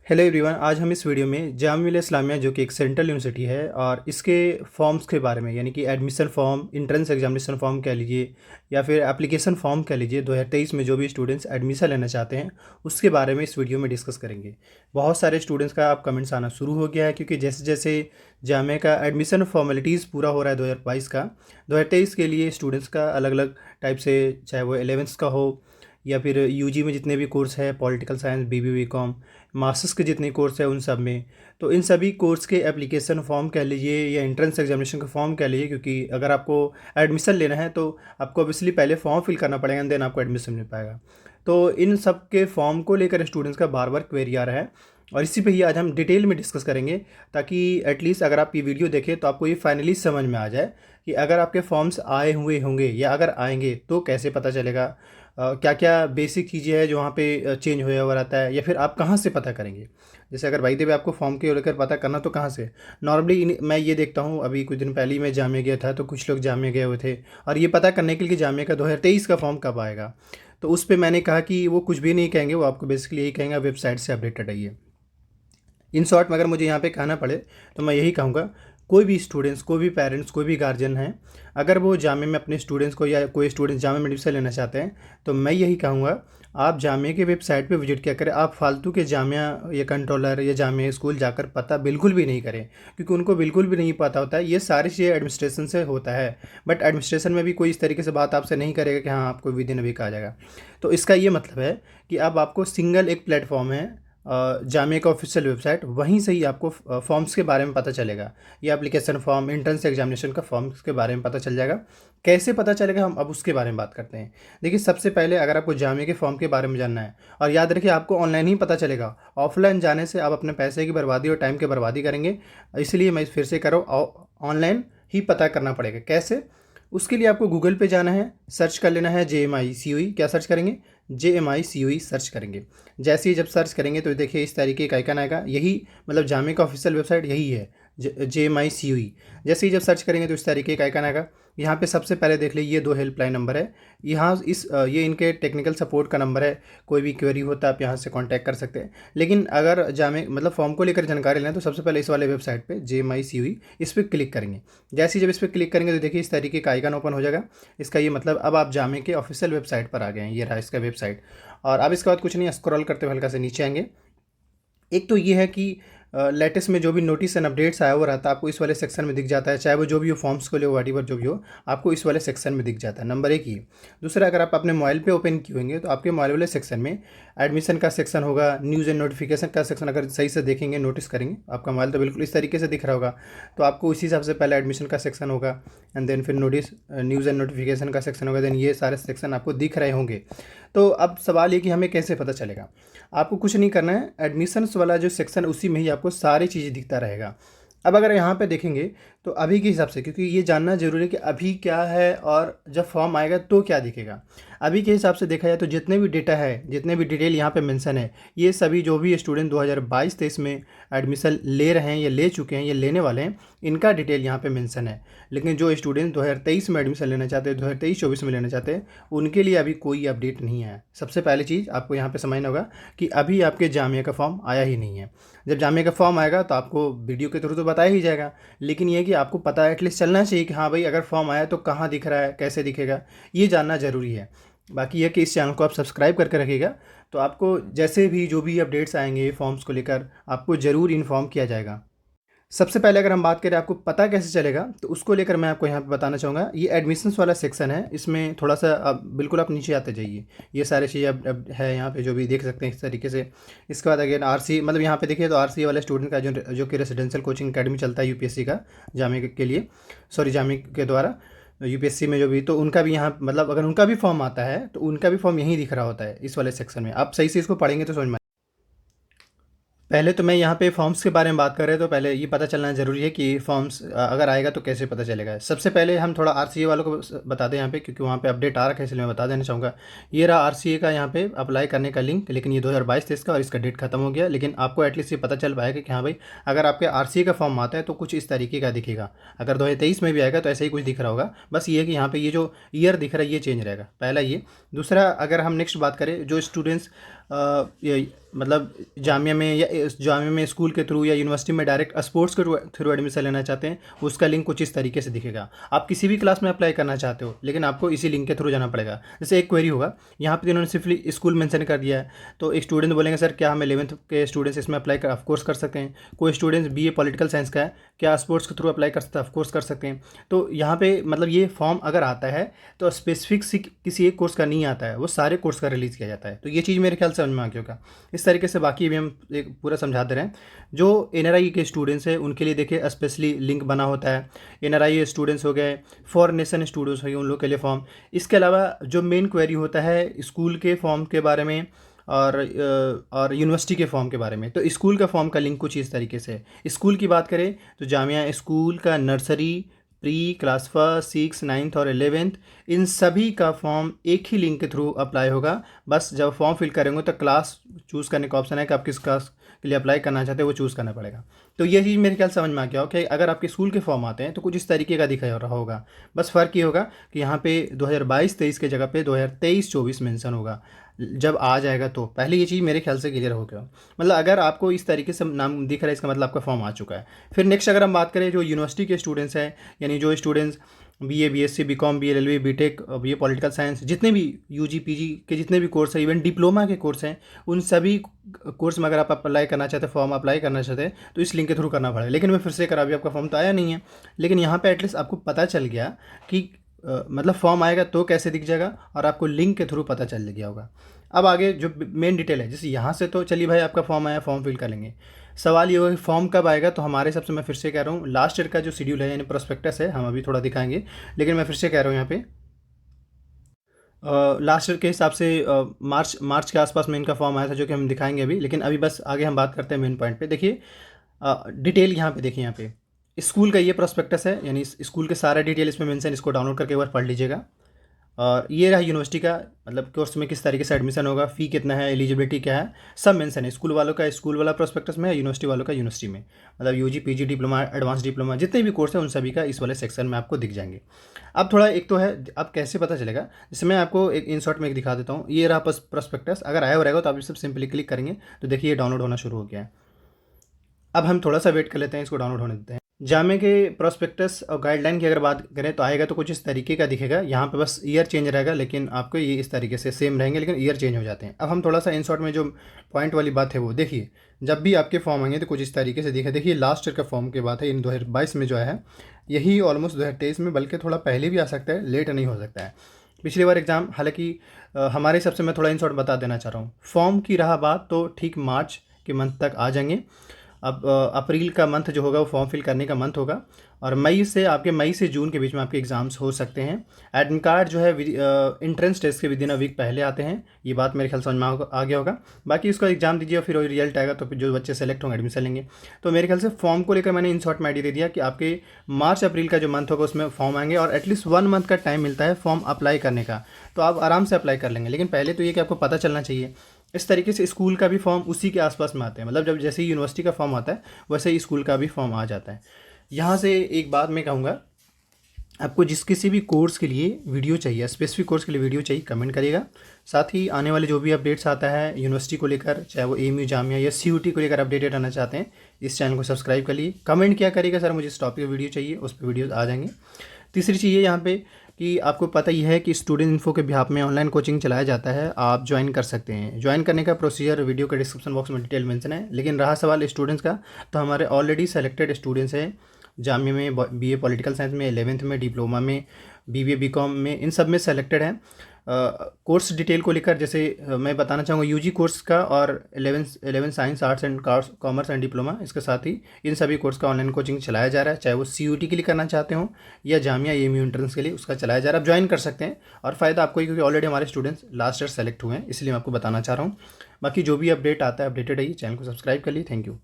Hello everyone, आज हम इस वीडियो में जामिया इस्लामिया जो कि एक सेंट्रल यूनिवर्सिटी है और इसके फॉर्म्स के बारे में यानी कि admission form, entrance examination form कह लीजिए या फिर एप्लीकेशन फॉर्म कह लीजिए 2023 में जो भी स्टूडेंट्स एडमिशन लेना चाहते हैं उसके बारे में इस वीडियो में डिस्कस करेंगे। बहुत सारे स्टूडेंट्स का आप कमेंट्स आना शुरू हो गया है क्योंकि जैसे जैसे जामिया का एडमिशन फॉर्मेलिटीज़ पूरा हो रहा है 2022 का, 2023 के लिए स्टूडेंट्स का अलग अलग टाइप से, चाहे वो 11th का हो या फिर यूजी में जितने भी कोर्स है, पॉलिटिकल साइंस, बीबी, बीकॉम, मास्टर्स के जितने कोर्स है उन सब में, तो इन सभी कोर्स के एप्लीकेशन फॉर्म कह लीजिए या एंट्रेंस एग्जामिनेशन का फॉर्म कह लीजिए, क्योंकि अगर आपको एडमिशन लेना है तो आपको ऑब्वियसली पहले फॉर्म फिल करना पड़ेगा, देन आपको एडमिशन मिल पाएगा। तो इन सब के फॉर्म को लेकर स्टूडेंट्स का बार बार क्वेरी आ रहा है और इसी पे ही आज हम डिटेल में डिस्कस करेंगे, ताकि एटलीस्ट अगर आप ये वीडियो देखें तो आपको ये फाइनली समझ में आ जाए कि अगर आपके फॉर्म्स आए हुए होंगे या अगर आएंगे तो कैसे पता चलेगा, क्या क्या बेसिक चीज़ें हैं जो वहाँ पे चेंज होया हुआ रहता है, या फिर आप कहाँ से पता करेंगे। जैसे अगर भाई देवे आपको फॉर्म के लेकर पता करना तो कहाँ से, नॉर्मली मैं ये देखता हूँ, अभी कुछ दिन पहले ही मैं जामिया गया था तो कुछ लोग जामिया गए हुए थे और ये पता करने के लिए कि जामिया का 2023 का फॉर्म कब आएगा। तो उस पर मैंने कहा कि वो कुछ भी नहीं कहेंगे, वो आपको बेसिकली यही कहेंगे वेबसाइट से अपडेटेड आइए। इन शॉर्ट में अगर मुझे यहाँ पे कहना पड़े तो मैं यही कहूँगा, कोई भी स्टूडेंट्स, कोई भी पेरेंट्स, कोई भी गार्जियन हैं, अगर वो जामिया में अपने स्टूडेंट्स को या कोई स्टूडेंट्स जामिया में एडमिशन लेना चाहते हैं तो मैं यही कहूँगा आप जामिया के वेबसाइट पे विजिट किया करें। आप फालतू के जामिया या कंट्रोलर या जामिया स्कूल जाकर पता बिल्कुल भी नहीं करें, क्योंकि उनको बिल्कुल भी नहीं पता होता है। ये सारी चीज़ें एडमिनिस्ट्रेशन से होता है, बट एडमिनिस्ट्रेशन में भी कोई इस तरीके से बात आपसे नहीं करेगा कि हाँ आपको विद इन वीक आ जाएगा। तो इसका ये मतलब है कि अब आपको सिंगल एक प्लेटफॉर्म है, जामिया का ऑफिशियल वेबसाइट, वहीं से ही आपको फॉर्म्स के बारे में पता चलेगा। ये एप्लीकेशन फॉर्म, एंट्रेंस एग्जामिनेशन का फॉर्म्स के बारे में पता चल जाएगा। कैसे पता चलेगा, हम अब उसके बारे में बात करते हैं। देखिए, सबसे पहले अगर आपको जामिया के फॉर्म के बारे में जानना है, और याद रखिए आपको ऑनलाइन ही पता चलेगा, ऑफलाइन जाने से आप अपने पैसे की बर्बादी और टाइम की बर्बादी करेंगे। इसलिए मैं फिर से करो, ऑनलाइन ही पता करना पड़ेगा। कैसे? उसके लिए आपको गूगल पे जाना है, सर्च कर लेना है JMICOE। क्या सर्च करेंगे? JMICOE सर्च करेंगे। जैसे ही जब सर्च करेंगे तो देखिए इस तरीके का आइकन आएगा, यही मतलब जामिया का ऑफिशियल वेबसाइट यही है, JMICOE। जैसे ही जब सर्च करेंगे तो इस तरीके का आइकन आएगा। यहाँ पे सबसे पहले देख लीजिए ये 2 हेल्पलाइन नंबर है। यहाँ ये इनके टेक्निकल सपोर्ट का नंबर है। कोई भी क्वेरी होता है आप यहाँ से कांटेक्ट कर सकते हैं। लेकिन अगर जामिया मतलब फॉर्म को लेकर जानकारी लें तो सबसे पहले इस वाले वेबसाइट पे JMICOE, इस पर क्लिक करेंगे। जैसे ही जब इस पर क्लिक करेंगे तो देखिए इस तरीके का आइकन ओपन हो जाएगा। इसका ये मतलब अब आप जामिया के ऑफिशियल वेबसाइट पर आ गए हैं। ये रहा इसका वेबसाइट। और अब इसके बाद कुछ नहीं, स्क्रॉल करते हुए हल्का से नीचे आएंगे। एक तो ये है कि लेटेस्ट में जो भी नोटिस एंड अपडेट्स आया हुआ रहता है आपको इस वाले सेक्शन में दिख जाता है, चाहे वो जो भी हो, फॉर्म्स को ले वाटीवर जो भी हो, आपको इस वाले सेक्शन में दिख जाता है। नंबर एक ही। दूसरा, अगर आप अपने मोबाइल पे ओपन किए होंगे तो आपके मोबाइल वाले सेक्शन में एडमिशन का सेक्शन होगा, न्यूज़ एंड नोटिफिकेशन का सेक्शन अगर सही से देखेंगे, नोटिस करेंगे, आपका मोबाइल तो बिल्कुल इस तरीके से दिख रहा होगा। तो आपको उसी हिसाब से पहले एडमिशन का सेक्शन होगा एंड देन फिर नोटिस, न्यूज़ एंड नोटिफिकेशन का सेक्शन होगा, देन ये सारे सेक्शन आपको दिख रहे होंगे। तो अब सवाल ये कि हमें कैसे पता चलेगा। आपको कुछ नहीं करना है, एडमिशन्स वाला जो सेक्शन उसी में ही आपको सारी चीज़ें दिखता रहेगा। अब अगर यहाँ पे देखेंगे तो अभी के हिसाब से, क्योंकि ये जानना ज़रूरी है कि अभी क्या है और जब फॉर्म आएगा तो क्या दिखेगा। अभी के हिसाब से देखा जाए तो जितने भी डेटा है, जितने भी डिटेल यहाँ पे मेंशन है, ये सभी जो भी स्टूडेंट 2022-23 में एडमिशन ले रहे हैं या ले चुके हैं या लेने वाले हैं, इनका डिटेल यहाँ पे मेंशन है। लेकिन जो स्टूडेंट 2023 में एडमिशन लेना चाहते हैं, 2023-24 में लेना चाहते हैं, उनके लिए अभी कोई अपडेट नहीं है। सबसे पहली चीज़ आपको यहाँ पे समझना होगा कि अभी आपके जामिया का फॉर्म आया ही नहीं है। जब जामिया का फॉर्म आएगा तो आपको वीडियो के थ्रू तो बताया ही जाएगा, लेकिन ये कि आपको पता एटलीस्ट चलना चाहिए कि हाँ भाई अगर फॉर्म आया तो कहाँ दिख रहा है, कैसे दिखेगा, ये जानना ज़रूरी है। बाकी यह कि इस चैनल को आप सब्सक्राइब करके रखिएगा, तो आपको जैसे भी जो भी अपडेट्स आएंगे फॉर्म्स को लेकर आपको ज़रूर इन्फॉर्म किया जाएगा। सबसे पहले अगर हम बात करें आपको पता कैसे चलेगा, तो उसको लेकर मैं आपको यहाँ पे बताना चाहूँगा। ये एडमिशन्स वाला सेक्शन है, इसमें थोड़ा सा अब बिल्कुल आप नीचे आते जाइए, ये सारी चीज़ें अब है यहाँ पे जो भी देख सकते हैं इस तरीके से। इसके बाद अगेन RC, मतलब यहाँ पे देखिए तो RC वाले स्टूडेंट का जो कि रेसिडेंशियल कोचिंग अकेडमी चलता है UPSC का, जामिया के लिए, सॉरी जामिया के द्वारा UPSC में जो भी, तो उनका भी यहाँ मतलब अगर उनका भी फॉर्म आता है तो उनका भी फॉर्म यहीं दिख रहा होता है इस वाले सेक्शन में। आप सही से इसको पढ़ेंगे तो समझ में। पहले तो मैं यहाँ पे फॉर्म्स के बारे में बात कर रहे हैं, तो पहले ये पता चलना ज़रूरी है कि फॉर्म्स अगर आएगा तो कैसे पता चलेगा। सबसे पहले हम थोड़ा RCA वालों को बता दें यहाँ पे, क्योंकि वहाँ पे अपडेट आ रखा है, इसलिए मैं बता देना चाहूँगा। ये रहा RCA का यहाँ पे अप्लाई करने का लिंक, लेकिन ये 2022-23 का और इसका डेट खत्म हो गया। लेकिन आपको एटलीस्ट ये पता चल पाएगा कि हाँ भाई अगर आपके RCA का फॉर्म आता है तो कुछ इस तरीके का दिखेगा। अगर 2023 में भी आएगा तो ऐसा ही कुछ दिख रहा होगा। बस ये है कि यहाँ पर ये जो ईयर दिख रहा है ये चेंज रहेगा, पहला ये। दूसरा, अगर हम नेक्स्ट बात करें, जो स्टूडेंट्स मतलब जामिया में या जामिया में स्कूल के थ्रू या यूनिवर्सिटी में डायरेक्ट स्पोर्ट्स के थ्रू एडमिशन लेना चाहते हैं, उसका लिंक कुछ इस तरीके से दिखेगा। आप किसी भी क्लास में अप्लाई करना चाहते हो लेकिन आपको इसी लिंक के थ्रू जाना पड़ेगा। जैसे एक क्वेरी होगा, यहाँ पे इन्होंने सिर्फ स्कूल मेंशन कर दिया है, तो एक स्टूडेंट बोलेंगे सर क्या हम 11th के स्टूडेंट्स इसमें अप्लाई कर ऑफकोर्स कर सकते हैं। कोई स्टूडेंट्स BA पॉलिटिकल साइंस का है, क्या स्पोर्ट्स के थ्रू अप्लाई कर सकते हैं, ऑफकोर्स कर सकते हैं। तो यहाँ पे मतलब ये फॉर्म अगर आता है तो स्पेसिफिक किसी एक कोर्स का नहीं आता है, वो सारे कोर्स का रिलीज़ किया जाता है। तो ये चीज़ मेरे ख्याल से समझ में आ गया होगा। इस तरीके से बाकी भी हम एक पूरा समझा दे रहे हैं। जो NRI के स्टूडेंट्स हैं उनके लिए देखिए स्पेशली लिंक बना होता है। NRI स्टूडेंट्स हो गए, फॉरेन नेशन स्टूडेंट्स हो गए, उन लोग के लिए फॉर्म। इसके अलावा जो मेन क्वेरी होता है स्कूल के फॉर्म के बारे में और यूनिवर्सिटी के फॉर्म के बारे में, तो स्कूल का फॉर्म का लिंक कुछ इस तरीके से है। स्कूल की बात करें तो जामिया स्कूल का नर्सरी, प्री, क्लास फर्स्ट, 6, 9 और 11th, इन सभी का फॉर्म एक ही लिंक के थ्रू अप्लाई होगा। बस जब फॉर्म फिल करेंगे तो क्लास चूज़ करने का ऑप्शन है कि आप किस क्लास के लिए अप्लाई करना चाहते हैं, वो चूज़ करना पड़ेगा। तो ये चीज़ मेरे ख्याल समझ में आ गया हो कि अगर आपके स्कूल के फॉर्म आते हैं तो कुछ इस तरीके का दिखा रहा होगा। बस फ़र्क ये होगा कि यहाँ पे 2022-23 के जगह पे 2023-24 मेंशन होगा। जब आ जाएगा तो पहले ये चीज़ मेरे ख्याल से क्लियर हो गया। मतलब अगर आपको इस तरीके से नाम दिख रहा है, इसका मतलब आपका फॉर्म आ चुका है। फिर नेक्स्ट अगर हम बात करें जो यूनिवर्सिटी के स्टूडेंट्स हैं, यानी जो students BA, BSc, BCom, BA, LLB, BTech, BA political science, जितने भी UG, PG के जितने भी कोर्स हैं, इवन डिप्लोमा के कोर्स हैं, उन सभी कोर्स में अगर आप अप्लाई करना चाहते हैं, फॉर्म अप्लाई करना चाहते हैं, तो इस लिंक के थ्रू करना पड़ेगा। लेकिन मैं फिर से करा, अभी आपका फॉर्म तो आया नहीं है, लेकिन यहाँ पे एटलीस्ट आपको पता चल गया कि मतलब फॉर्म आएगा तो कैसे दिख जाएगा, और आपको लिंक के थ्रू पता चल गया होगा। अब आगे जो मेन डिटेल है, जैसे यहाँ से तो चलिए भाई आपका फॉर्म आया, फॉर्म फिल कर लेंगे। सवाल ये होगा कि फॉर्म कब आएगा, तो हमारे हिसाब से मैं फिर से कह रहा हूँ लास्ट ईयर का जो शेड्यूल है यानी प्रोस्पेक्टस है, हम अभी थोड़ा दिखाएंगे, लेकिन मैं फिर से कह रहा हूँ यहाँ पे लास्ट ईयर के हिसाब से मार्च के आसपास में इनका फॉर्म आया था, जो कि हम दिखाएंगे अभी। लेकिन अभी बस आगे हम बात करते हैं मेन पॉइंट पे। देखिए डिटेल यहाँ पे देखिए, यहाँ पे स्कूल का ये प्रोस्पेक्टस है, यानी स्कूल के सारा डिटेल इसमें मेंशन, इसको डाउनलोड करके एक बार पढ़ लीजिएगा। और ये रहा यूनिवर्सिटी का, मतलब कोर्स में किस तरीके से एडमिशन होगा, फ़ी कितना है, एलिजिबिलिटी क्या है, सब मेंशन है। स्कूल वालों का स्कूल वाला प्रोस्पेक्टस में है, यूनिवर्सिटी वालों का यूनिवर्सिटी में, मतलब UG, PG, diploma, advance diploma, जितने भी कोर्स हैं उन सभी का इस वाले सेक्शन में आपको दिख जाएंगे। अब थोड़ा एक तो है, अब कैसे पता चलेगा, जैसे मैं आपको एक इन शॉर्ट में एक दिखा देता हूँ। ये रहा प्रोस्पेक्टस, अगर आया हो रहेगा तो आप इस सब सिंपली क्लिक करेंगे तो देखिए ये डाउनलोड होना शुरू हो गया है। अब हम थोड़ा सा वेट कर लेते हैं, इसको डाउनलोड होने देते हैं। जामे के प्रोस्पेक्टस और गाइडलाइन की अगर बात करें तो आएगा तो कुछ इस तरीके का दिखेगा। यहाँ पे बस ईयर चेंज रहेगा, लेकिन आपको ये इस तरीके से सेम रहेंगे, लेकिन ईयर चेंज हो जाते हैं। अब हम थोड़ा सा इन शॉर्ट में जो पॉइंट वाली बात है वो देखिए, जब भी आपके फॉर्म आएंगे तो कुछ इस तरीके से दिखे। देखिए लास्ट ईयर का फॉर्म की बात है, इन 2022 में जो है, यही ऑलमोस्ट 2023 में, बल्कि थोड़ा पहले भी आ सकता है, लेट नहीं हो सकता है। पिछली बार एग्ज़ाम, हालांकि हमारे हिसाब से मैं थोड़ा इन शॉर्ट बता देना चाह रहा हूँ। फॉर्म की रहा बात तो ठीक मार्च के मंथ तक आ जाएंगे। अब अप्रैल का मंथ जो होगा वो फॉर्म फिल करने का मंथ होगा, और मई से जून के बीच में आपके एग्ज़ाम्स हो सकते हैं। एडमिट कार्ड जो है इंट्रेंस टेस्ट के विदिन अ वीक पहले आते हैं, ये बात मेरे ख्याल समझ में आ गया होगा। बाकी इसका एग्जाम दीजिए, फिर रिजल्ट आएगा तो फिर जो बच्चे सेलेक्ट होंगे एडमिशन लेंगे। तो मेरे ख्याल से फॉर्म को लेकर मैंने इन शॉर्ट में आइडिया दे दिया कि आपके मार्च अप्रैल का जो मंथ होगा उसमें फॉर्म आएंगे, और एटलीस्ट 1 मंथ का टाइम मिलता है फॉर्म अप्लाई करने का, तो आप आराम से अप्लाई कर लेंगे। लेकिन पहले तो ये कि आपको पता चलना चाहिए। इस तरीके से स्कूल का भी फॉर्म उसी के आसपास में आते हैं, मतलब जब जैसे ही यूनिवर्सिटी का फॉर्म आता है वैसे ही स्कूल का भी फॉर्म आ जाता है। यहाँ से एक बात मैं कहूँगा, आपको जिस किसी भी कोर्स के लिए वीडियो चाहिए, स्पेसिफिक कोर्स के लिए वीडियो चाहिए, कमेंट करिएगा। साथ ही आने वाले जो भी अपडेट्स आता है यूनिवर्सिटी को लेकर, चाहे वो AMU, जामिया या CUT को लेकर अपडेटेड रहना चाहते हैं, इस चैनल को सब्सक्राइब कर लिए। कमेंट क्या करिएगा, सर मुझे इस टॉपिक पर वीडियो चाहिए, उस पर वीडियो आ जाएंगे। तीसरी चीज़ ये यहाँ पे कि आपको पता ही है कि स्टूडेंट इन्फो के बिहाफ में ऑनलाइन कोचिंग चलाया जाता है, आप ज्वाइन कर सकते हैं। ज्वाइन करने का प्रोसीजर वीडियो के डिस्क्रिप्शन बॉक्स में डिटेल मेंशन है। लेकिन रहा सवाल स्टूडेंट्स का, तो हमारे ऑलरेडी सेलेक्टेड स्टूडेंट्स हैं जामिया में, BA पॉलिटिकल साइंस में, 11th में, डिप्लोमा में, BBA BCom में, इन सब में सेलेक्टेड हैं। कोर्स डिटेल को लेकर जैसे मैं बताना चाहूँगा, UG कोर्स का और 11 science, arts and commerce and diploma, इसके साथ ही इन सभी कोर्स का ऑनलाइन कोचिंग चलाया जा रहा है, चाहे वो CUT के लिए करना चाहते हो या जामिया AMU एंट्रेंस के लिए, उसका चलाया जा रहा है। आप ज्वाइन कर सकते हैं, और फ़ायदा आपको ही, क्योंकि ऑलरेडी हमारे स्टूडेंट्स लास्ट ईयर सेलेक्ट हुए हैं, इसलिए मैं आपको बताना चाह रहा हूँ। बाकी जो भी अपडेट आता है अपडेटेड रहिए, चैनल को सब्सक्राइब कर लिए। Thank you.